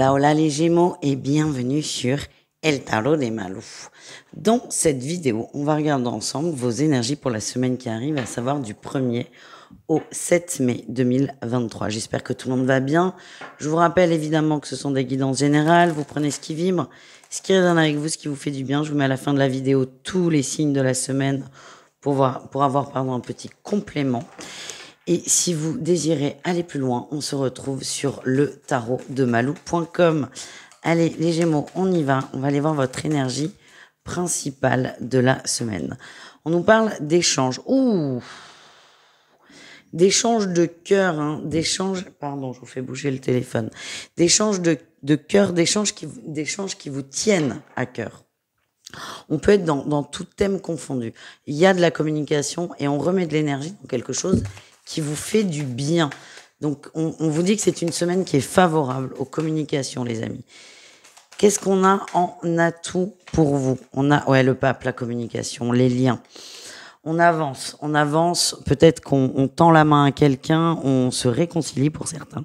Hola, hola les Gémeaux et bienvenue sur El Tarot des Malou. Dans cette vidéo, on va regarder ensemble vos énergies pour la semaine qui arrive, à savoir du 1er au 7 mai 2023. J'espère que tout le monde va bien. Je vous rappelle évidemment que ce sont des guidances générales. Vous prenez ce qui vibre, ce qui résonne avec vous, ce qui vous fait du bien. Je vous mets à la fin de la vidéo tous les signes de la semaine pour avoir un petit complément. Et si vous désirez aller plus loin, on se retrouve sur le tarotdemalou.com. Allez, les Gémeaux, on y va. On va aller voir votre énergie principale de la semaine. On nous parle d'échanges. Ouh! D'échanges de cœur, hein. D'échanges, pardon, je vous fais bouger le téléphone. D'échanges de cœur, d'échanges qui vous tiennent à cœur. On peut être dans tout thème confondu. Il y a de la communication et on remet de l'énergie dans quelque chose qui vous fait du bien. Donc, on vous dit que c'est une semaine qui est favorable aux communications, les amis. Qu'est-ce qu'on a en atout pour vous? On a, le pape, la communication, les liens. On avance, peut-être qu'on tend la main à quelqu'un, on se réconcilie pour certains.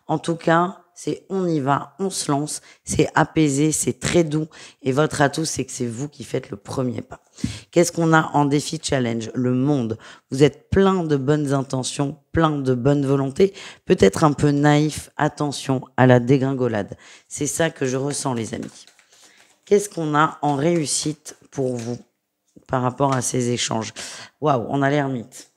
En tout cas, c'est on y va, on se lance, c'est apaisé, c'est très doux. Et votre atout, c'est que c'est vous qui faites le premier pas. Qu'est-ce qu'on a en défi challenge? Le monde. Vous êtes plein de bonnes intentions, plein de bonne volonté, peut-être un peu naïf. Attention à la dégringolade. C'est ça que je ressens, les amis. Qu'est-ce qu'on a en réussite pour vous par rapport à ces échanges? Waouh, on a l'ermite.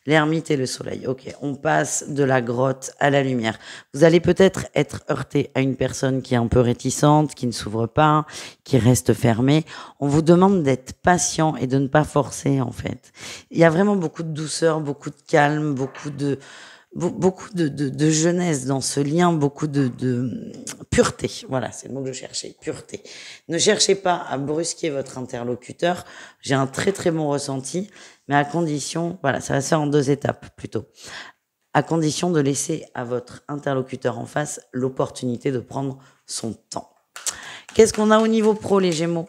L'ermite et le soleil. Ok, on passe de la grotte à la lumière. Vous allez peut-être être heurté à une personne qui est un peu réticente, qui ne s'ouvre pas, qui reste fermée. On vous demande d'être patient et de ne pas forcer, en fait. Il y a vraiment beaucoup de douceur, beaucoup de calme, beaucoup de jeunesse dans ce lien, beaucoup de pureté. Voilà, c'est le mot que je cherchais, pureté. Ne cherchez pas à brusquer votre interlocuteur. J'ai un très très bon ressenti, mais à condition, voilà, ça va se faire en 2 étapes plutôt. À condition de laisser à votre interlocuteur en face l'opportunité de prendre son temps. Qu'est-ce qu'on a au niveau pro, les Gémeaux?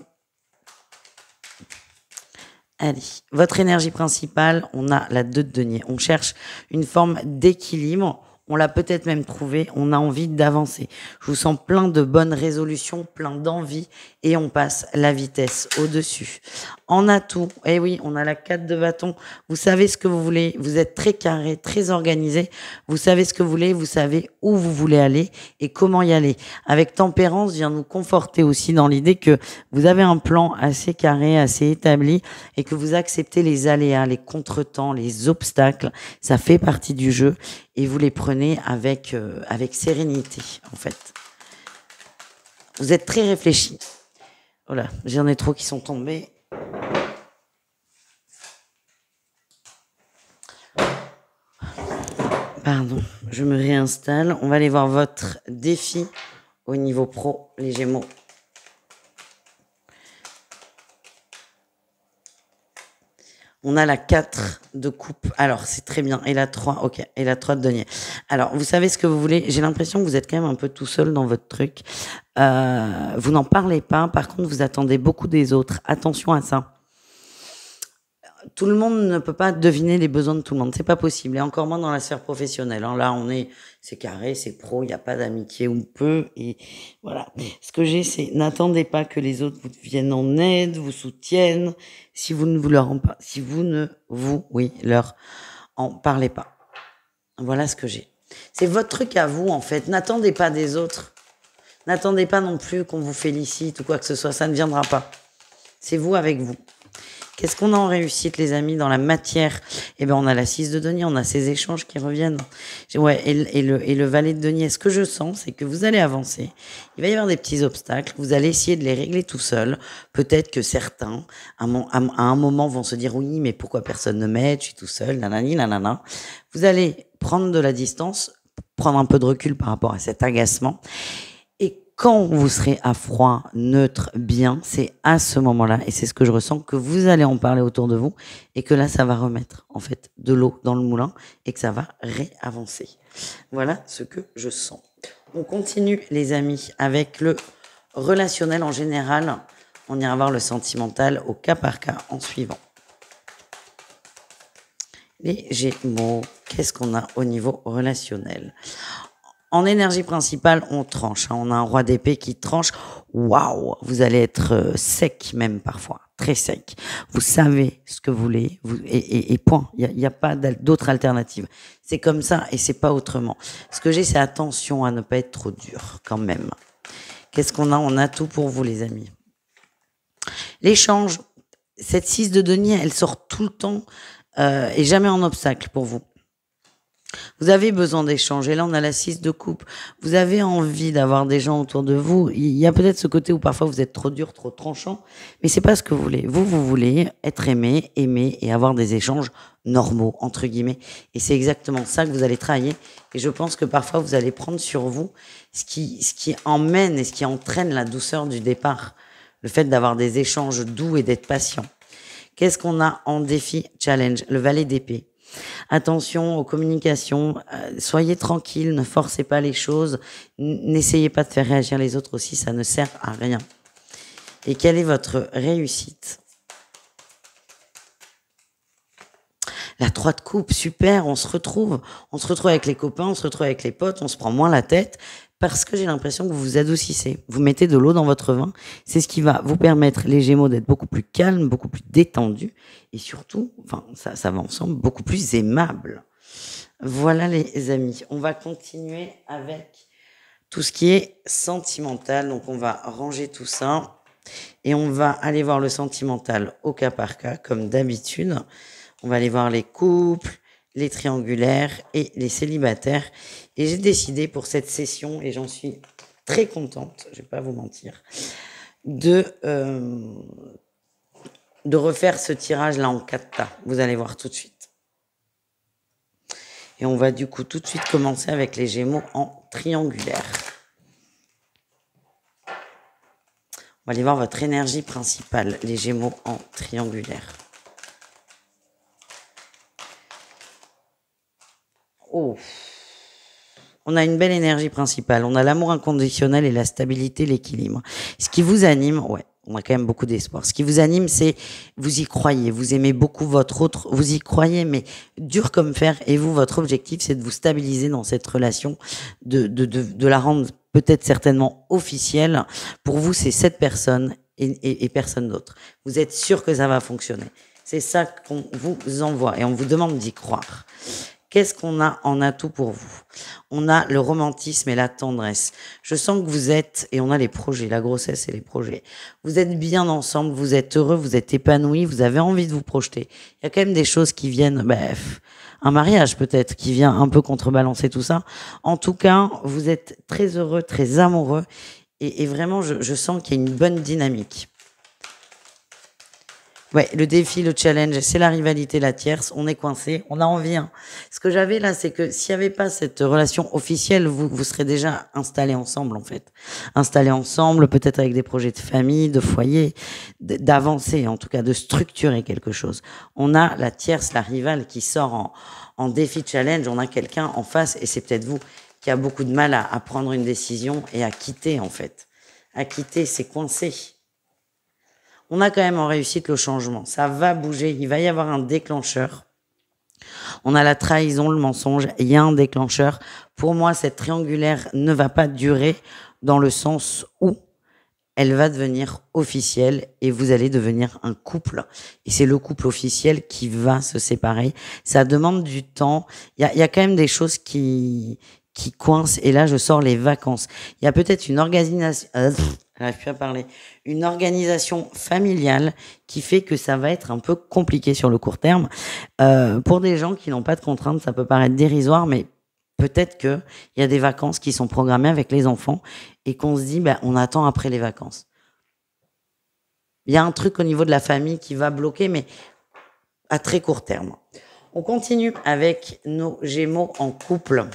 Allez, votre énergie principale, on a la 2 de denier. On cherche une forme d'équilibre. On l'a peut-être même trouvé. On a envie d'avancer. Je vous sens plein de bonnes résolutions, plein d'envie. Et on passe la vitesse au-dessus. En atout, eh oui, on a la 4 de bâton. Vous savez ce que vous voulez. Vous êtes très carré, très organisé. Vous savez ce que vous voulez. Vous savez où vous voulez aller et comment y aller. Avec tempérance, vient nous conforter aussi dans l'idée que vous avez un plan assez carré, assez établi et que vous acceptez les aléas, les contretemps, les obstacles. Ça fait partie du jeu et vous les prenez avec sérénité, en fait. Vous êtes très réfléchi. Voilà, j'en ai trop qui sont tombés. Pardon, je me réinstalle. On va aller voir votre défi au niveau pro, les Gémeaux. On a la 4 de coupe. Alors, c'est très bien. Et la 3, ok. Et la 3 de denier. Alors, vous savez ce que vous voulez. J'ai l'impression que vous êtes quand même un peu tout seul dans votre truc. Vous n'en parlez pas. Par contre, vous attendez beaucoup des autres. Attention à ça. Tout le monde ne peut pas deviner les besoins de tout le monde. C'est pas possible. Et encore moins dans la sphère professionnelle. Hein. Là, c'est carré, c'est pro. Il n'y a pas d'amitié ou peu. Et voilà. Ce que j'ai, c'est n'attendez pas que les autres vous viennent en aide, vous soutiennent. Si vous ne leur en parlez pas. Voilà ce que j'ai. C'est votre truc à vous, en fait. N'attendez pas des autres. N'attendez pas non plus qu'on vous félicite ou quoi que ce soit. Ça ne viendra pas. C'est vous avec vous. Qu'est-ce qu'on a en réussite, les amis, dans la matière? Eh ben, on a la 6 de denier, on a ces échanges qui reviennent. Ouais, et le valet de denier. Ce que je sens, c'est que vous allez avancer. Il va y avoir des petits obstacles. Vous allez essayer de les régler tout seul. Peut-être que certains, à un moment, vont se dire oui, mais pourquoi personne ne m'aide? Je suis tout seul, nanani, nanana. Vous allez prendre de la distance, prendre un peu de recul par rapport à cet agacement. Quand vous serez à froid, neutre, bien, c'est à ce moment-là, et c'est ce que je ressens, que vous allez en parler autour de vous, et que là, ça va remettre, en fait, de l'eau dans le moulin, et que ça va réavancer. Voilà ce que je sens. On continue, les amis, avec le relationnel en général. On ira voir le sentimental au cas par cas en suivant. Les Gémeaux, qu'est-ce qu'on a au niveau relationnel? En énergie principale, on tranche. Hein. On a un roi d'épée qui tranche. Waouh, vous allez être sec même parfois, très sec. Vous savez ce que vous voulez et point. Il y a pas d'autre alternative. C'est comme ça et c'est pas autrement. Ce que j'ai, c'est attention à ne pas être trop dur quand même. Qu'est-ce qu'on a? On a tout pour vous, les amis. L'échange, cette 6 de denier, elle sort tout le temps et jamais en obstacle pour vous. Vous avez besoin d'échanger. Là, on a la 6 de coupe. Vous avez envie d'avoir des gens autour de vous. Il y a peut-être ce côté où parfois vous êtes trop dur, trop tranchant, mais c'est pas ce que vous voulez. Vous voulez être aimé, aimer et avoir des échanges normaux, entre guillemets. Et c'est exactement ça que vous allez travailler. Et je pense que parfois vous allez prendre sur vous ce qui emmène et ce qui entraîne la douceur du départ. Le fait d'avoir des échanges doux et d'être patient. Qu'est-ce qu'on a en défi challenge? Le valet d'épée. Attention aux communications, soyez tranquille, ne forcez pas les choses, n'essayez pas de faire réagir les autres aussi, ça ne sert à rien. Et quelle est votre réussite? La 3 de coupe, super, on se retrouve avec les copains, on se retrouve avec les potes, on se prend moins la tête, parce que j'ai l'impression que vous vous adoucissez, vous mettez de l'eau dans votre vin, c'est ce qui va vous permettre, les Gémeaux, d'être beaucoup plus calmes, beaucoup plus détendus, et surtout, enfin, ça va ensemble, beaucoup plus aimables. Voilà les amis, on va continuer avec tout ce qui est sentimental, donc on va ranger tout ça, et on va aller voir le sentimental au cas par cas, comme d'habitude. On va aller voir les couples, les triangulaires et les célibataires. Et j'ai décidé pour cette session, et j'en suis très contente, je vais pas vous mentir, de refaire ce tirage-là en 4 tas. Vous allez voir tout de suite. Et on va du coup tout de suite commencer avec les Gémeaux en triangulaire. On va aller voir votre énergie principale, les Gémeaux en triangulaire. Oh, on a une belle énergie principale. On a l'amour inconditionnel et la stabilité, l'équilibre. Ce qui vous anime, ouais, on a quand même beaucoup d'espoir. Ce qui vous anime, c'est vous y croyez, vous aimez beaucoup votre autre, vous y croyez, mais dur comme fer. Et vous, votre objectif, c'est de vous stabiliser dans cette relation, de la rendre peut-être certainement officielle. Pour vous, c'est cette personne et personne d'autre. Vous êtes sûr que ça va fonctionner. C'est ça qu'on vous envoie et on vous demande d'y croire. Qu'est-ce qu'on a en atout pour vous? On a le romantisme et la tendresse. Je sens que vous êtes, et on a les projets, la grossesse et les projets. Vous êtes bien ensemble, vous êtes heureux, vous êtes épanoui, vous avez envie de vous projeter. Il y a quand même des choses qui viennent, un mariage peut-être, qui vient un peu contrebalancer tout ça. En tout cas, vous êtes très heureux, très amoureux, et vraiment, je sens qu'il y a une bonne dynamique. Ouais, le défi, le challenge, c'est la rivalité, la tierce. On est coincé, on a envie. Hein. Ce que j'avais là, c'est que s'il n'y avait pas cette relation officielle, vous serez déjà installés ensemble, en fait. Installés ensemble, peut-être avec des projets de famille, de foyer, d'avancer, en tout cas, de structurer quelque chose. On a la tierce, la rivale, qui sort en défi challenge. On a quelqu'un en face, et c'est peut-être vous, qui a beaucoup de mal à prendre une décision et à quitter, en fait. À quitter, c'est coincé. On a quand même en réussite le changement. Ça va bouger, il va y avoir un déclencheur. On a la trahison, le mensonge, il y a un déclencheur. Pour moi, cette triangulaire ne va pas durer dans le sens où elle va devenir officielle et vous allez devenir un couple. Et c'est le couple officiel qui va se séparer. Ça demande du temps. Il y a quand même des choses qui coincent. Et là, je sors les vacances. Il y a peut-être une organisation... j'arrive plus à parler. Une organisation familiale qui fait que ça va être un peu compliqué sur le court terme. Pour des gens qui n'ont pas de contraintes, ça peut paraître dérisoire, mais peut-être qu'il y a des vacances qui sont programmées avec les enfants et qu'on se dit, on attend après les vacances. Il y a un truc au niveau de la famille qui va bloquer, mais à très court terme. On continue avec nos Gémeaux en couple.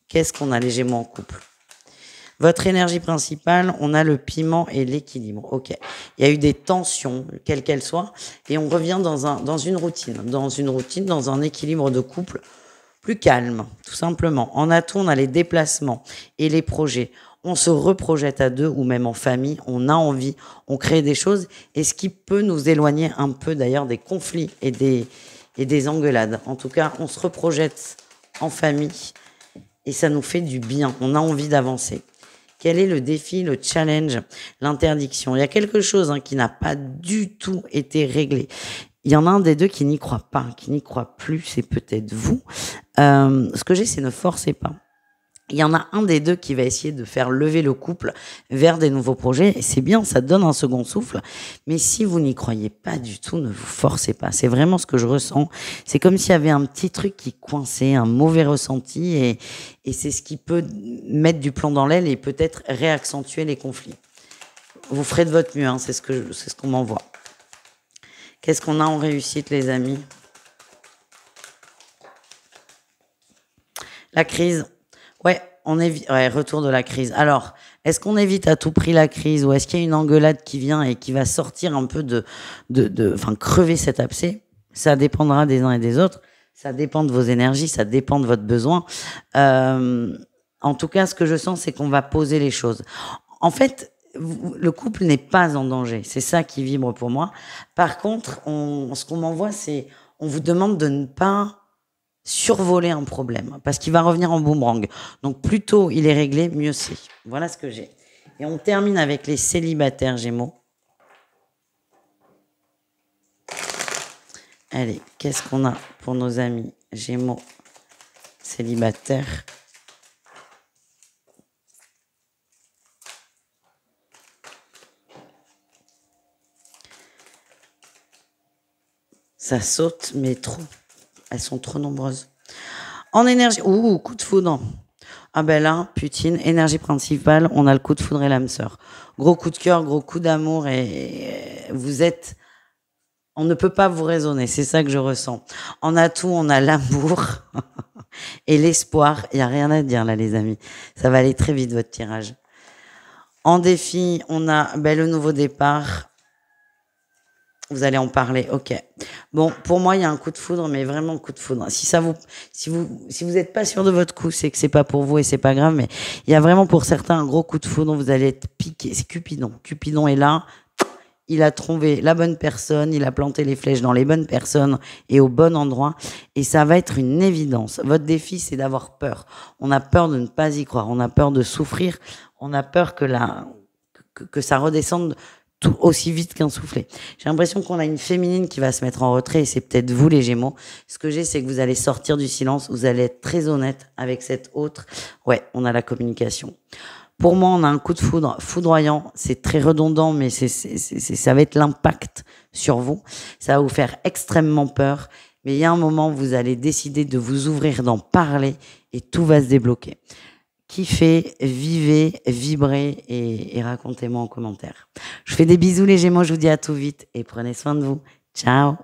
Qu'est-ce qu'on a, les Gémeaux en couple? Votre énergie principale, on a le piment et l'équilibre. Ok. Il y a eu des tensions, quelles qu'elles soient, et on revient dans une routine, dans un équilibre de couple plus calme, tout simplement. En atout, on a les déplacements et les projets. On se reprojette à deux ou même en famille. On a envie, on crée des choses, et ce qui peut nous éloigner un peu d'ailleurs des conflits et des engueulades. En tout cas, on se reprojette en famille. et ça nous fait du bien. On a envie d'avancer. Quel est le défi, le challenge, l'interdiction? Il y a quelque chose qui n'a pas du tout été réglé. Il y en a un des deux qui n'y croit pas, qui n'y croit plus, c'est peut-être vous. Ce que j'ai, c'est ne forcez pas. Il y en a un des deux qui va essayer de faire lever le couple vers des nouveaux projets. Et c'est bien, ça donne un second souffle. Mais si vous n'y croyez pas du tout, ne vous forcez pas. C'est vraiment ce que je ressens. C'est comme s'il y avait un petit truc qui coinçait, un mauvais ressenti. Et c'est ce qui peut mettre du plomb dans l'aile et peut-être réaccentuer les conflits. Vous ferez de votre mieux, c'est ce qu'on m'envoie. Qu'est-ce qu'on a en réussite, les amis? La crise. Ouais, retour de la crise. Alors, est-ce qu'on évite à tout prix la crise ou est-ce qu'il y a une engueulade qui vient et qui va sortir un peu crever cet abcès? Ça dépendra des uns et des autres. Ça dépend de vos énergies, ça dépend de votre besoin. En tout cas, ce que je sens, c'est qu'on va poser les choses. En fait, le couple n'est pas en danger. C'est ça qui vibre pour moi. Par contre, ce qu'on m'envoie, c'est on vous demande de ne pas survoler un problème parce qu'il va revenir en boomerang. Donc plus tôt il est réglé, mieux c'est. Voilà ce que j'ai. Et on termine avec les célibataires Gémeaux. Allez, qu'est-ce qu'on a pour nos amis Gémeaux célibataires? Ça saute, mais trop. Elles sont trop nombreuses. En énergie... Ouh, coup de foudre. Ah ben là, Poutine, énergie principale, on a le coup de foudre et l'âme sœur. Gros coup de cœur, gros coup d'amour et vous êtes... On ne peut pas vous raisonner, c'est ça que je ressens. En atout, on a l'amour et l'espoir. Il n'y a rien à dire là, les amis. Ça va aller très vite, votre tirage. En défi, on a le nouveau départ. Vous allez en parler, ok. Bon, pour moi, il y a un coup de foudre, mais vraiment un coup de foudre. Si vous êtes pas sûr de votre coup, c'est que c'est pas pour vous et c'est pas grave, mais il y a vraiment pour certains un gros coup de foudre. Vous allez être piqué. C'est Cupidon. Cupidon est là. Il a trouvé la bonne personne, il a planté les flèches dans les bonnes personnes et au bon endroit. Et ça va être une évidence. Votre défi, c'est d'avoir peur. On a peur de ne pas y croire. On a peur de souffrir. On a peur que ça redescende tout aussi vite qu'un soufflet. J'ai l'impression qu'on a une féminine qui va se mettre en retrait et c'est peut-être vous les Gémeaux. Ce que j'ai, c'est que vous allez sortir du silence, vous allez être très honnête avec cette autre. Ouais, on a la communication. Pour moi, on a un coup de foudre foudroyant. C'est très redondant, mais ça va être l'impact sur vous. Ça va vous faire extrêmement peur. Mais il y a un moment où vous allez décider de vous ouvrir, d'en parler et tout va se débloquer. Kiffez, vivez, vibrez et racontez-moi en commentaire. Je fais des bisous les Gémeaux, je vous dis à tout vite et prenez soin de vous. Ciao!